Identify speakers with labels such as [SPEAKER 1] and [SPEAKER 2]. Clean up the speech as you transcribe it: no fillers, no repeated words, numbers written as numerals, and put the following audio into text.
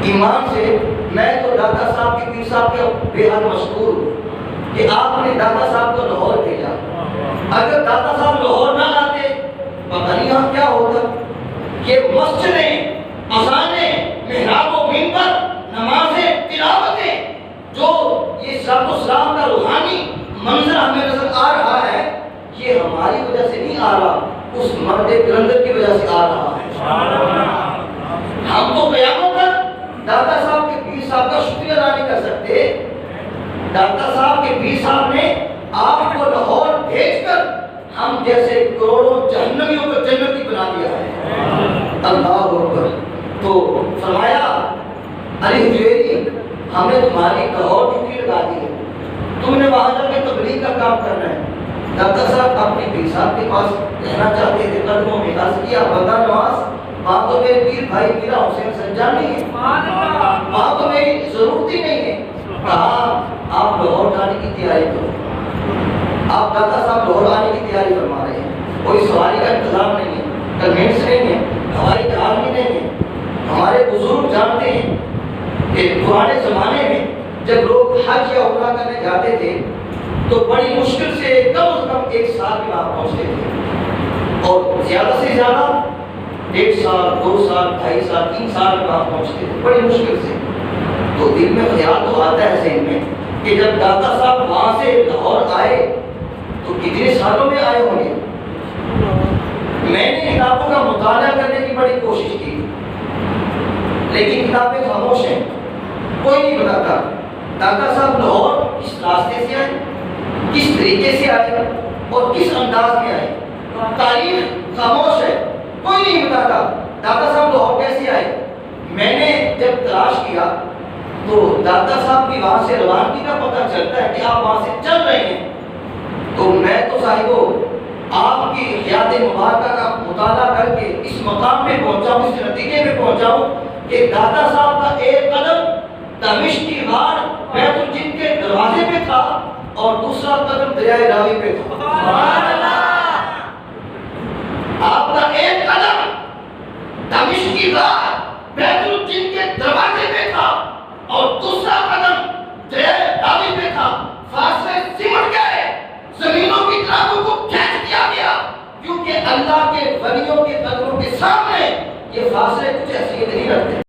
[SPEAKER 1] ایمان سے میں تو داتا صاحب کے پیر صاحب کے بے حد مشکور ہوں کہ آپ نے داتا صاحب کو لاہور بھیجا. اگر داتا صاحب لاہور نہ آتے پتہ نہیں یہاں کیا ہوتا. یہ مسجدیں، اذانیں، محراب و منبر، نمازیں، تلاوتیں، جو یہ صلاۃ و سلام کا روحانی منظر ہمیں نظر آ رہا ہے، یہ ہماری وجہ سے نہیں آ رہا، اس مرد کلندر کی وجہ سے آ رہا ہے. ہم تو قیامت تک داتا صاحب کے پیر صاحب کا شکریہ ادا نہیں کر سکتے. داتا صاحب کے پیر صاحب نے آپ کو لاہور بھیج کر ہم جیسے کروڑوں جہنمیوں کو جنتی بنا دیا ہے. اللہ اکبر. تو فرمایا علی حجویری ہم نے تمہاری لاہور ڈیوٹی لگا دی ہے، تم نے وہاں جا کے تبلیغ کا کام کرنا ہے. داتا صاحب اپنے پیر صاحب کے پاس رہنا چاہتے تھے، قدموں میں عرض کیا بندہ نواز وہاں تو میرے پیر بھائی میرا حسین سنجان نہیں ہے، وہاں تو میری ضرورت ہی نہیں ہے. کہا آپ لاہور جانے کی تیاری کرو. آپ داتا صاحب لاہور آنے کی تیاری فرما رہے ہیں، کوئی سواری کا انتظام نہیں ہے، کنوینس نہیں ہے، ہوائی جہاز بھی نہیں ہے. ہمارے بزرگ جانتے ہیں کہ پرانے زمانے میں جب لوگ حج یا عمرہ کرنے جاتے تھے تو بڑی مشکل سے کم از کم ایک سال میں وہاں پہنچتے تھے، اور زیادہ سے زیادہ 1.5 سال 2 سال 2.5 سال 3 سال میں وہاں پہنچتے تھے بڑی مشکل سے. تو دل میں خیال تو آتا ہے ذہن میں کہ جب داتا صاحب وہاں سے لاہور آئے تو کتنے سالوں میں آئے ہوں گے. میں نے کتابوں کا مطالعہ کرنے کی بڑی کوشش کی لیکن کتابیں خاموش ہیں، کوئی نہیں بتاتا داتا صاحب لاہور کس راستے سے آئے، کس طریقے سے آئے اور کس انداز میں آئے. تاریخ خاموش ہے، کوئی نہیں بتاتا داتا صاحب لاہور کیسے آئے. میں نے جب تلاش کیا تو داتا صاحب کی وہاں سے روانگی کا پتہ چلتا ہے کہ آپ وہاں سے چل رہے ہیں. تو میں تو صاحبو آپ کی حیات مبارکہ کا مطالعہ کر کے اس مقام پہ پہنچا ہوں، اس نتیجے پہ پہنچا ہوں کہ داتا صاحب کا ایک قدم دمشق کی غار بیت الجن کے دروازے پہ تھا اور دوسرا قدم دریائے راوی پہ تھا. سبحان اللہ. آپ کا ایک قدم دمشق کی غار بیت الجن کے دروازے پہ تھا اور دوسرا قدم دریائے راوی پہ تھا. فاصلے سمٹ گئے، زمینوں کی طرفوں کو کھینچ دیا گیا، کیونکہ اللہ کے ولیوں کے قدموں کے سامنے یہ فاصلے کچھ حیثیت نہیں رکھتے.